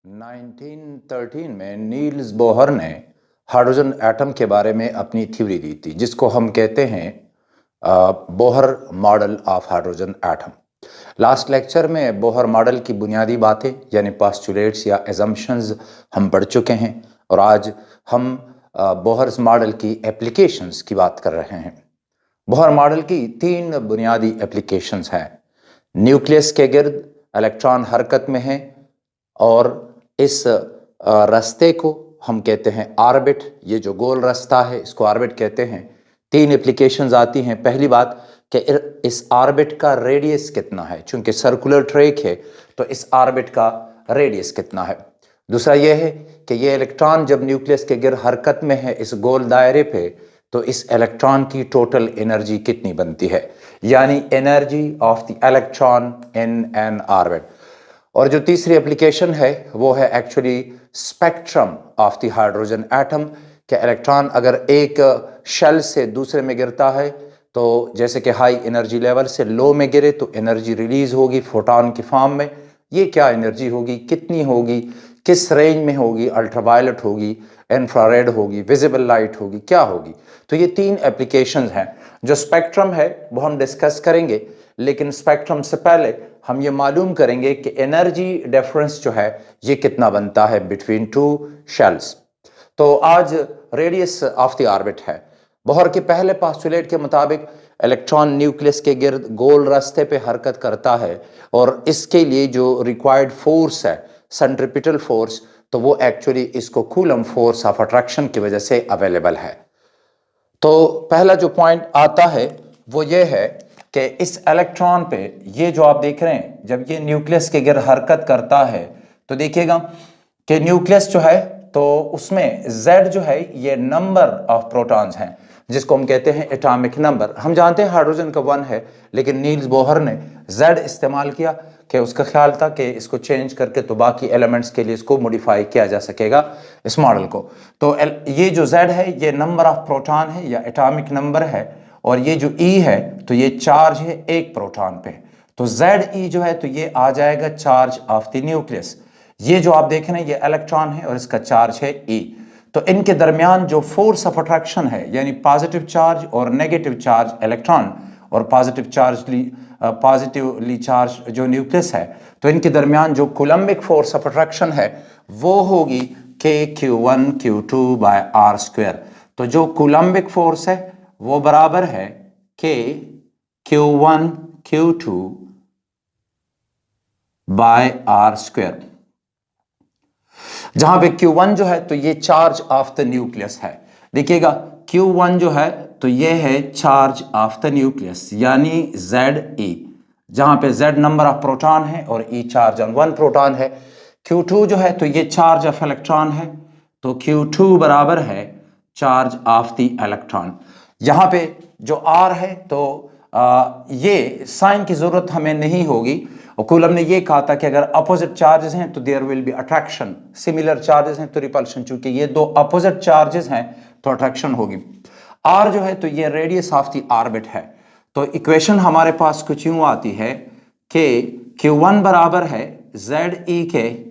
1913 में Niels Bohr ने hydrogen atom के बारे में अपनी थ्योरी दी थी, जिसको हम कहते हैं Bohr model of hydrogen atom. Last lecture में बोहर मॉडल की बुनियादी बातें यानी पोस्टुलेट्स या एजम्पशंस हम पढ़ चुके हैं और आज हम बोहर्स मॉडल की एप्लीकेशंस की बात कर रहे हैं। बोहर मॉडल की तीन बुनियादी एप्लीकेशंस हैं। न्यूक्लियस के गिर्द इलेक्ट्रॉन हरकत में है और इस रास्ते को हम कहते हैं ऑर्बिट। ये जो गोल रास्ता है इसको ऑर्बिट कहते हैं। तीन एप्लीकेशंस आती हैं। पहली बात कि इस ऑर्बिट का रेडियस कितना है, चूंकि सर्कुलर ट्रैक है तो इस ऑर्बिट का रेडियस कितना है। दूसरा यह है कि ये इलेक्ट्रॉन जब न्यूक्लियस के गिर्द हरकत में है इस गोल दायरे पे, तो इस इलेक्ट्रॉन की टोटल एनर्जी कितनी बनती है, यानी energy of the electron in an orbit. और जो तीसरी एप्लीकेशन है वो है actually spectrum of the hydrogen atom कि इलेक्ट्रॉन अगर एक शेल से दूसरे में गिरता है तो जैसे कि हाई एनर्जी लेवल से लो में गिरे तो एनर्जी रिलीज होगी फोटोन की फॉर्म में। ये क्या एनर्जी होगी, कितनी होगी, किस रेंज में होगी, अल्ट्रावायलेट होगी, इंफ्रारेड होगी, विजिबल लाइट होगी, क्या होगी। तो ये तीन एप्लीकेशंस हैं। जो स्पेक्ट्रम है वो हम डिस्कस करेंगे, लेकिन स्पेक्ट्रम से पहले हम ये मालूम करेंगे कि एनर्जी डिफरेंस जो है ये कितना बनता है बिटवीन टू शेल्स। तो आज रेडियस ऑफ द ऑर्बिट है। बोहर के पहले पोस्टुलेट के मुताबिक इलेक्ट्रॉन न्यूक्लियस के गिर्द गोल रास्ते पे हरकत करता है और इसके लिए जो रिक्वायर्ड फोर्स है सेंट्रीपिटल फोर्स, तो वो एक्चुअली इसको कूलम फोर्स ऑफ अट्रैक्शन की वजह से अवेलेबल है। तो पहला जो पॉइंट आता है वो ये है कि इस इलेक्ट्रॉन पे ये जो आप देख रहे हैं जब ये न्यूक्लियस के गिर्द हरकत करता है तो देखिएगा कि न्यूक्लियस जो है तो उसमें Z जो है ये नंबर ऑफ प्रोटॉन्स हैं जिसको हम कहते हैं एटॉमिक नंबर। हम जानते हैं हाइड्रोजन का 1 है, लेकिन नील्स बोहर ने Z इस्तेमाल किया कि उसका ख्याल था कि इसको चेंज करके तो बाकी एलिमेंट्स के लिए इसको मॉडिफाई किया जा सकेगा इस मॉडल को। तो ये जो Z है ये नंबर ऑफ प्रोटॉन है या एटॉमिक नंबर है, और ये जो E है तो ये चार्ज है एक प्रोटॉन पे। तो ZE जो है तो ये आ जाएगा चार्ज ऑफ द न्यूक्लियस। ये जो आप देख रहे हैं ये इलेक्ट्रॉन है और इसका चार्ज है E। तो इनके दरमियान जो फोर्स ऑफ अट्रैक्शन है यानी पॉजिटिव चार्ज और नेगेटिव चार्ज इलेक्ट्रॉन और पॉजिटिवली चार्ज जो न्यूक्लियस है, तो इनके दरमियान जो कूलम्बिक फोर्स ऑफ अट्रैक्शन है वो होगी KQ1 Q2 bye R square. तो जो कूलम्बिक फोर्स है वो बराबर है KQ1 Q2 bye R square, जहां पे Q1 जो है तो ये चार्ज ऑफ द न्यूक्लियस है। देखिएगा Q1 जो है तो ये है चार्ज ऑफ द न्यूक्लियस यानी ZE, जहां पे Z नंबर ऑफ प्रोटॉन है और E चार्ज ऑन 1 प्रोटॉन है। Q2 जो है तो ये चार्ज ऑफ इलेक्ट्रॉन है, तो Q2 बराबर है चार्ज ऑफ द इलेक्ट्रॉन। यहां पे जो R है तो ये साइन की जरूरत हमें नहीं होगी। और कूलम ने ये कहा था कि अगर अपोजिट चार्जेस हैं तो there will be attraction, similar charges हैं तो रिपल्शन। चूंकि ये दो अपोजिट चार्जेस हैं तो अट्रैक्शन होगी। R जो है तो ये रेडियस ऑफ द ऑर्बिट है। तो इक्वेशन हमारे पास कुछ यूं आती है कि Q1 बराबर है ZE के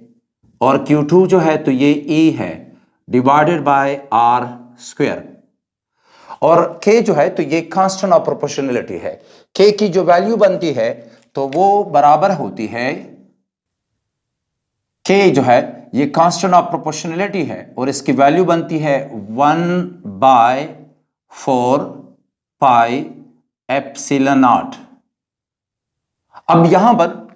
और Q2 जो है तो ये E है डिवाइडेड बाय R स्क्वायर, और K जो है तो ये कांस्टेंट ऑफ प्रोपोर्शनलिटी है। K की जो वैल्यू बनती है तो वो बराबर होती है, K जो है ये कांस्टेंट ऑफ प्रोपोर्शनलिटी है और इसकी वैल्यू बनती है 1/4 पाई एप्सिलॉन नॉट। अब यहां पर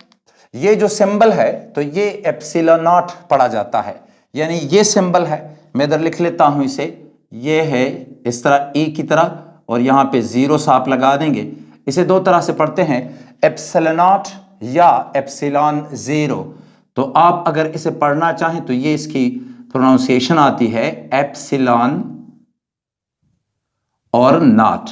ये जो सिंबल है तो ये एप्सिलॉन नॉट पढ़ा जाता है, यानी ये सिंबल है, मैं इधर लिख लेता हूं इसे, ये है इस तरह E की तरह और यहां पे जीरो आप लगा देंगे। इसे दो तरह से पढ़ते हैं, एप्सिलॉन नॉट या एप्सिलॉन जीरो। तो आप अगर इसे पढ़ना चाहें तो ये इसकी प्रोनाउंसिएशन आती है एप्सिलॉन और नॉट।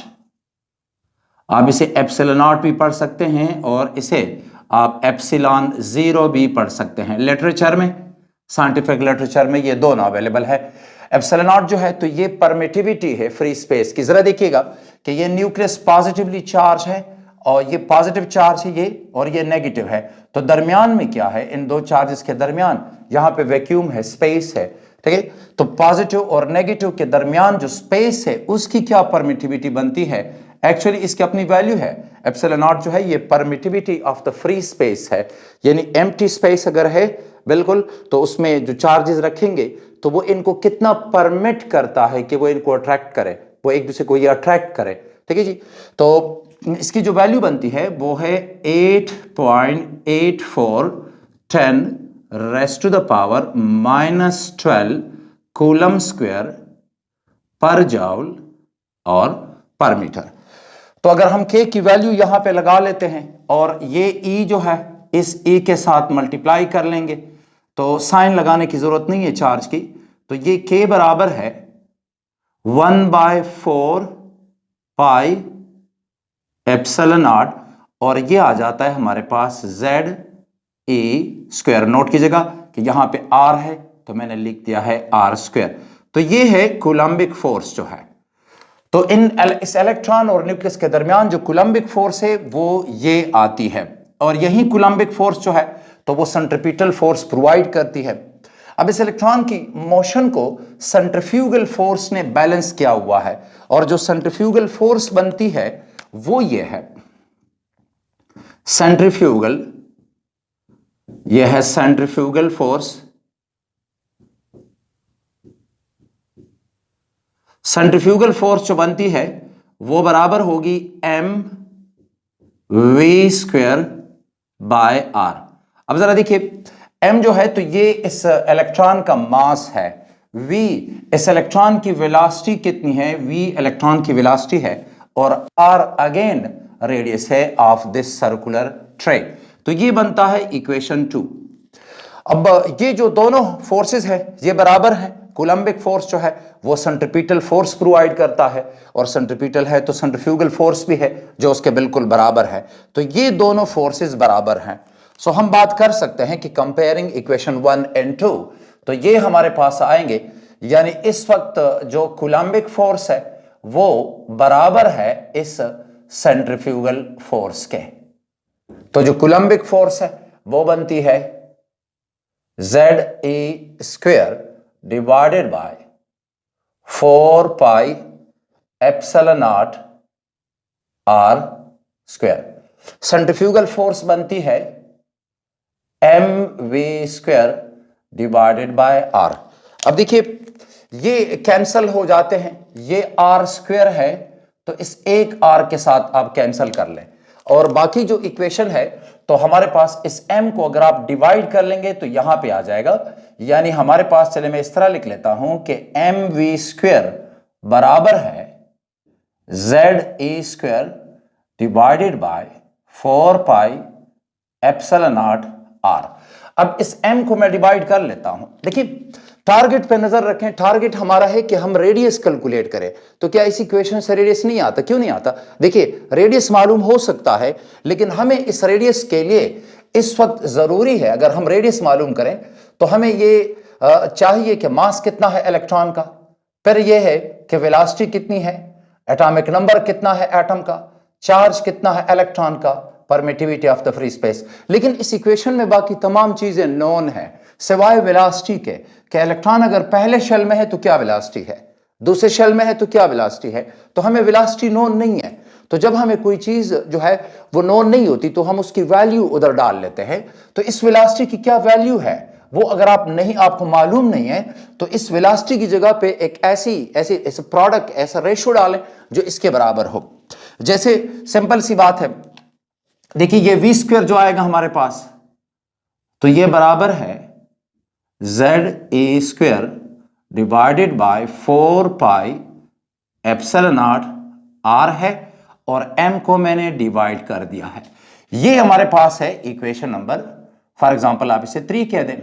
आप इसे एप्सिलॉन नॉट भी पढ़ सकते हैं और इसे आप एप्सिलॉन जीरो भी पढ़ सकते हैं। लिटरेचर में, साइंटिफिक लिटरेचर में ये दोनों अवेलेबल है। एप्सिलॉन नॉट जो है तो ये परमिटिविटी है फ्री स्पेस की। जरा देखिएगा कि ये न्यूक्लियस पॉजिटिवली चार्ज है और ये पॉजिटिव चार्ज है ये, और ये नेगेटिव है, तो दरमियान में क्या है, इन दो चार्जेस के दरमियान यहां पे वैक्यूम है, स्पेस है, ठीक है। तो पॉजिटिव और नेगेटिव के दरमियान जो स्पेस है उसकी क्या परमिटिविटी बनती है, एक्चुअली इसकी अपनी वैल्यू है एप्सिलॉन नॉट जो है ये permittivity of the free space है, यानी एम्प्टी स्पेस अगर है बिल्कुल तो उसमें जो चार्जेस रखेंगे तो वो इनको कितना परमिट करता है कि वो इनको अट्रैक्ट करे, वो एक दूसरे को ये अट्रैक्ट करे, ठीक है जी। तो इसकी जो वैल्यू बनती है वो है 8.8410 raise to the power -12 coulomb square पर जूल और पर मीटर। तो अगर हम K की वैल्यू यहां पे लगा लेते हैं और ये E जो है इस E के साथ मल्टीप्लाई कर लेंगे, तो साइन लगाने की जरूरत नहीं है चार्ज की, तो ये K बराबर है 1/4 पाई एप्सिलॉन नॉट, और ये आ जाता है हमारे पास Z E स्क्वायर। नोट कीजिएगा कि यहां पे R है तो मैंने लिख दिया है R स्क्वायर। तो ये है कूलम्बिक फोर्स जो है। तो इस इलेक्ट्रॉन और न्यूक्लियस के दरमियान जो कूलम्बिक फोर्स है वो ये आती है, और यही कूलम्बिक फोर्स जो है तो वो सेंट्रीपिटल फोर्स प्रोवाइड करती है। अब इस इलेक्ट्रॉन की मोशन को सेंट्रीफ्यूगल फोर्स ने बैलेंस किया हुआ है, और जो सेंट्रीफ्यूगल फोर्स बनती है वो ये है सेंट्रीफ्यूगल, ये है सेंट्रीफ्यूगल फोर्स। सेंट्रीफ्यूगल फोर्स जो बनती है वो बराबर होगी mv² बाय r। अब जरा देखिए m जो है तो ये इस इलेक्ट्रॉन का मास है, v इस इलेक्ट्रॉन की वेलोसिटी कितनी है, v इलेक्ट्रॉन की वेलोसिटी है, और r अगेन रेडियस है ऑफ दिस सर्कुलर ट्रे। तो ये बनता है इक्वेशन 2। अब ये जो दोनों फोर्सेस है ये बराबर हैं। कूलम्बिक फोर्स जो है वो सेंट्रीपिटल फोर्स प्रोवाइड करता है, और सेंट्रीपिटल है तो सेंट्रीफ्यूगल फोर्स भी है जो उसके बिल्कुल बराबर है। तो ये दोनों फोर्सेस बराबर हैं। सो हम बात कर सकते हैं कि कंपेयरिंग इक्वेशन 1 एंड 2, तो ये हमारे पास आएंगे, यानी इस वक्त जो कूलम्बिक फोर्स है वो बराबर है इस सेंट्रीफ्यूगल फोर्स के। तो जो कूलम्बिक फोर्स है वो बनती है ZE² divided by 4 pi epsilon not R square. Centrifugal force बनती है mv² डिवाइडेड बाय R। अब देखिए ये कैंसल हो जाते हैं, ये R स्क्वायर है तो इस एक R के साथ आप कैंसल कर लें, और बाकी जो इक्वेशन है तो हमारे पास इस m को अगर आप डिवाइड कर लेंगे तो यहां पे आ जाएगा, यानी हमारे पास, चले मैं इस तरह लिख लेता हूं कि mv² बराबर है ZE² divided by 4 pi epsilon not R। अब इस m को मैं डिवाइड कर लेता हूं। देखिए टारगेट पे नजर रखें, टारगेट हमारा है कि हम रेडियस कैलकुलेट करें। तो क्या इस इक्वेशन से रेडियस नहीं आता? क्यों नहीं आता? देखिए रेडियस मालूम हो सकता है, लेकिन हमें इस रेडियस के लिए इस वक्त जरूरी है, अगर हम रेडियस मालूम करें तो हमें ये चाहिए कि मास कितना है इलेक्ट्रॉन का, फिर यह है कि वेलोसिटी कितनी है, एटॉमिक नंबर कितना है एटम का, चार्ज कितना है इलेक्ट्रॉन का, permittivity of the free space. लेकिन इस इक्वेशन में बाकी तमाम चीजें नोन है सिवाय वेलोसिटी के, कि इलेक्ट्रॉन अगर पहले शेल में है तो क्या वेलोसिटी है, दूसरे शेल में है तो क्या वेलोसिटी है। तो हमें वेलोसिटी नोन नहीं है, तो जब हमें कोई चीज जो है वो नोन नहीं होती तो हम उसकी वैल्यू उधर डाल लेते हैं। तो इस वेलोसिटी की क्या वैल्यू है वो अगर आपको मालूम नहीं है तो इस वेलोसिटी की जगह पे एक ऐसे प्रोडक्ट, ऐसा रेशो डालें जो इसके बराबर हो। जैसे सिंपल सी बात है, देखिए ये v² जो आएगा हमारे पास तो ये बराबर है ZE² divided by 4 pi epsilon not R है, और m को मैंने डिवाइड कर दिया है। ये हमारे पास है इक्वेशन नंबर, फॉर एग्जांपल आप इसे 3 कह दें।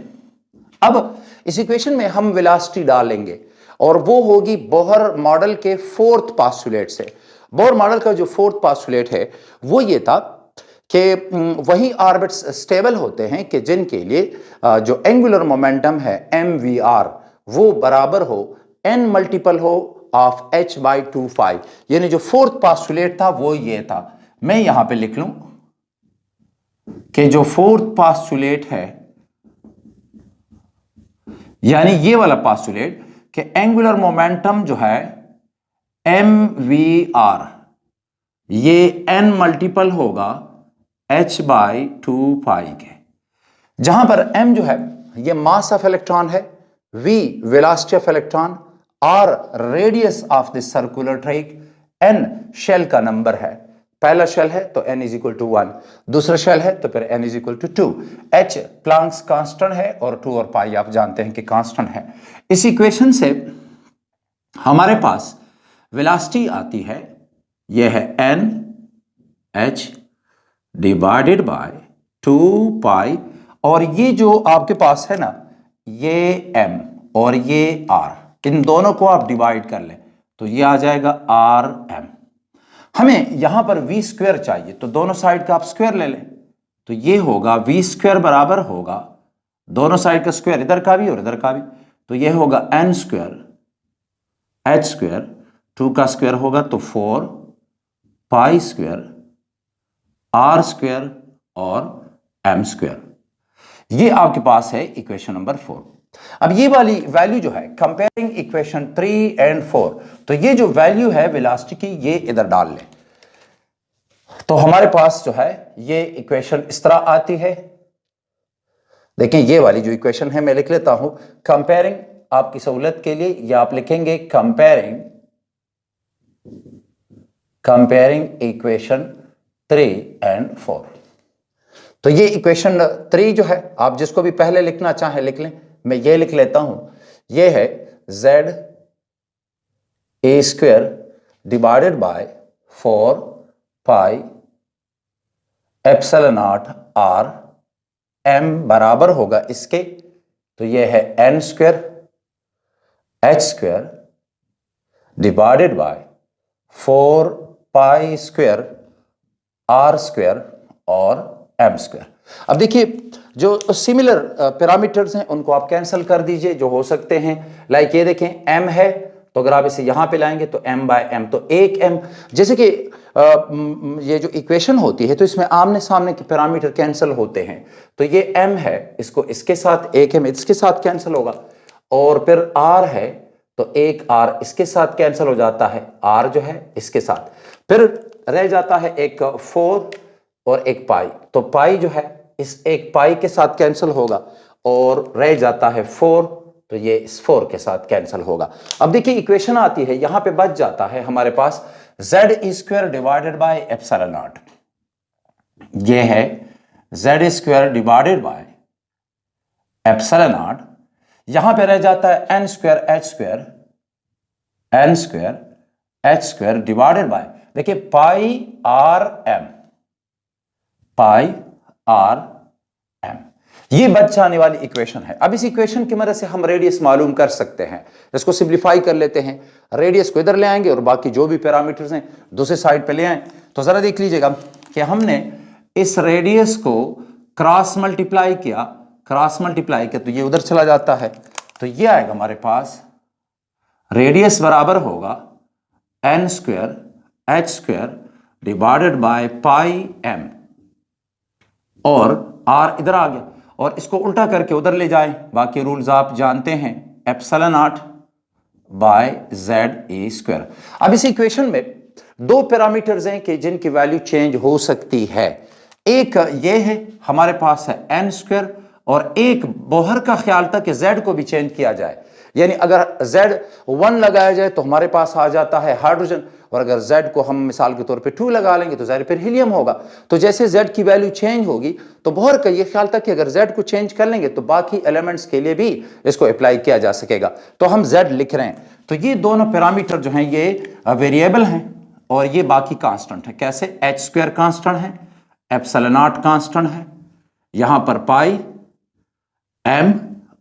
अब इस इक्वेशन में हम वेलोसिटी डालेंगे और वो होगी बोहर मॉडल के 4th पोस्टुलेट से। बोहर मॉडल का जो 4th पोस्टुलेट है वो ये था कि वही ऑर्बिट्स स्टेबल होते हैं कि जिनके लिए जो एंगुलर मोमेंटम है mvr वो बराबर हो n मल्टीपल हो ऑफ h/2π। यानी जो 4th पोस्टुलेट था वो ये था, मैं यहां पे लिख लूं कि जो फोर्थ पास्टुलेट है, यानी ये वाला पास्टुलेट कि एंगुलर मोमेंटम जो है mvr, ये n मल्टीपल होगा h/2 के, जहां पर m जो है ये मास ऑफ इलेक्ट्रॉन है, v velocity of electron, r radius of the circular track, n shell का नंबर है, पहला शेल है तो n इज इक्वल टू 1, दूसरा शेल है तो फिर n is equal to 2, h Planck's constant है और 2 और पाई आप जानते हैं कि कांस्टेंट है। इस इक्वेशन से हमारे पास वेलोसिटी आती है, यह है n h डिवाइडेड बाय 2 पाई, और ये जो आपके पास है ना ये m और ये r, इन दोनों को आप डिवाइड कर लें तो ये आ जाएगा rm। हमें यहां पर v स्क्वायर चाहिए तो दोनों साइड का आप स्क्वायर ले लें, तो ये होगा v स्क्वायर बराबर होगा दोनों साइड का स्क्वायर, इधर का भी और इधर का भी, तो ये होगा n स्क्वायर h स्क्वायर, 2 का स्क्वायर होगा तो 4 पाई स्क्वायर r स्क्वायर और m स्क्वायर। ये आपके पास है इक्वेशन नंबर 4। अब ये वाली वैल्यू जो है कंपेयरिंग इक्वेशन 3 एंड 4, तो ये जो वैल्यू है वेलोसिटी की ये इधर डाल लें, तो हमारे पास जो है ये इक्वेशन इस तरह आती है। देखें ये वाली जो इक्वेशन है मैं लिख लेता हूं कंपेयरिंग, आपकी सहूलत के लिए, या आप लिखेंगे कंपेयरिंग इक्वेशन 3 एंड 4। तो ये इक्वेशन 3 जो है आप जिसको भी पहले लिखना चाहें लिख लें, मैं ये लिख लेता हूं, ये है z a square divided by 4 pi epsilon not r m बराबर होगा इसके, तो ये है n square h square divided by 4 pi square r square और m स्क्वायर। अब देखिए जो सिमिलर पैरामीटर्स हैं उनको आप कैंसिल कर दीजिए जो हो सकते हैं, लाइक ये देखें m है तो अगर आप इसे यहां पे लाएंगे तो m बाय m, तो एक m, जैसे कि ये जो इक्वेशन होती है तो इसमें आमने सामने के पैरामीटर कैंसिल होते हैं, तो ये m है इसको इसके साथ, एक m इसके साथ कैंसिल होगा, और फिर r है तो एक r इसके साथ कैंसिल हो जाता है, r जो है इसके साथ, फिर रह जाता है एक 4 और एक पाई, तो पाई जो है इस एक पाई के साथ कैंसिल होगा और रह जाता है 4, तो ये इस 4 के साथ कैंसिल होगा। अब देखिए इक्वेशन आती है, यहां पे बच जाता है हमारे पास z square divided by epsilon not, ये है z square divided by epsilon not, यहां पे रह जाता है n square h square divided by, देखिए पाई आर एम, ये बच जाने वाली इक्वेशन है। अब इस इक्वेशन की मदद से हम रेडियस मालूम कर सकते हैं, इसको सिंपलीफाई कर लेते हैं, रेडियस को इधर ले आएंगे और बाकी जो भी पैरामीटर्स हैं दूसरे साइड पे ले आए, तो जरा देख लीजिएगा कि हमने इस रेडियस को क्रॉस मल्टीप्लाई किया तो ये उधर चला जाता है, तो ये आएगा हमारे पास रेडियस बराबर होगा n square h square divided by pi m, और r इधर आ गया, और इसको उल्टा करके उधर ले जाएं, बाकी रूल्स आप जानते हैं, epsilon not by Z A square. अब इस इक्वेशन में दो पैरामीटर्स हैं कि जिनकी वैल्यू चेंज हो सकती है, एक ये है हमारे पास है n स्क्वायर, और एक बोहर का ख्याल था कि z को भी चेंज किया जाए, यानी अगर z 1 लगाया जाए तो हमारे पास आ जाता है हाइड्रोजन, और अगर z को हम मिसाल के तौर पे 2 लगा लेंगे तो ज़ाहिर फिर हीलियम होगा। तो जैसे z की वैल्यू चेंज होगी तो बोहर का ये ख्याल था कि अगर z को चेंज कर लेंगे तो बाकी एलिमेंट्स के लिए भी इसको अप्लाई किया जा सकेगा, तो हम z लिख रहे हैं। तो ये दोनों पैरामीटर जो हैं ये वेरिएबल हैं और ये बाकी कांस्टेंट है। कैसे? h स्क्वायर कांस्टेंट है, एप्सिलॉन नॉट कांस्टेंट है, यहां पर पाई m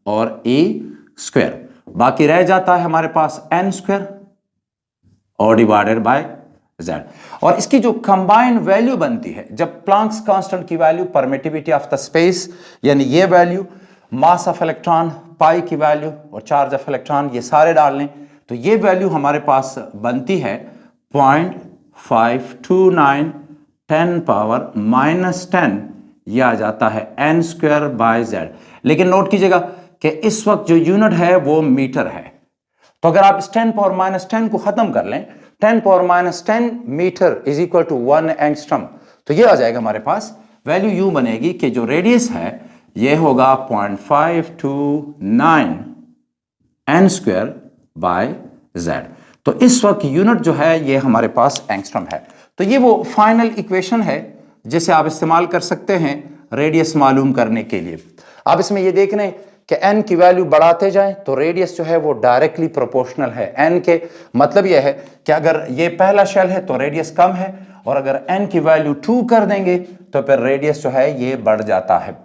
और a स्क्वायर, बाकी रह जाता है हमारे पास n स्क्वायर और डिवाइडेड बाय z। और इसकी जो कंबाइंड वैल्यू बनती है, जब प्लैंक्स कांस्टेंट की value, permittivity of the space यानी ये वैल्यू, मास ऑफ इलेक्ट्रॉन, पाई की वैल्यू और चार्ज ऑफ इलेक्ट्रॉन, ये सारे डाल लें तो ये वैल्यू हमारे पास बनती है 0.529 10⁻⁻10 यह आ जाता है n²/z। लेकिन नोट कीजिएगा कि इस वक्त जो यूनिट है वो मीटर है। तो अगर आप इस 10⁻10 को खत्म कर लें, 10⁻10 metre is equal to 1 angstrom, तो ये आ जाएगा हमारे पास। वैल्यू यूं बनेगी कि जो रेडियस है ये होगा 0.529 n²/z। तो इस वक्त यूनिट जो है ये हमारे पास एंगस्ट्रम है। तो ये वो फाइनल इक्वेशन है जिसे आप इस्तेमाल कर सकते हैं रेडियस मालूम करने के लिए। आप इसमें ये देख रहे हैं कि n की वैल्यू बढ़ाते जाएं तो रेडियस जो है वो डायरेक्टली प्रोपोर्शनल है n के। मतलब यह है कि अगर ये पहला शेल है तो रेडियस कम है, और अगर n की वैल्यू 2 कर देंगे तो फिर रेडियस जो है ये बढ़ जाता है।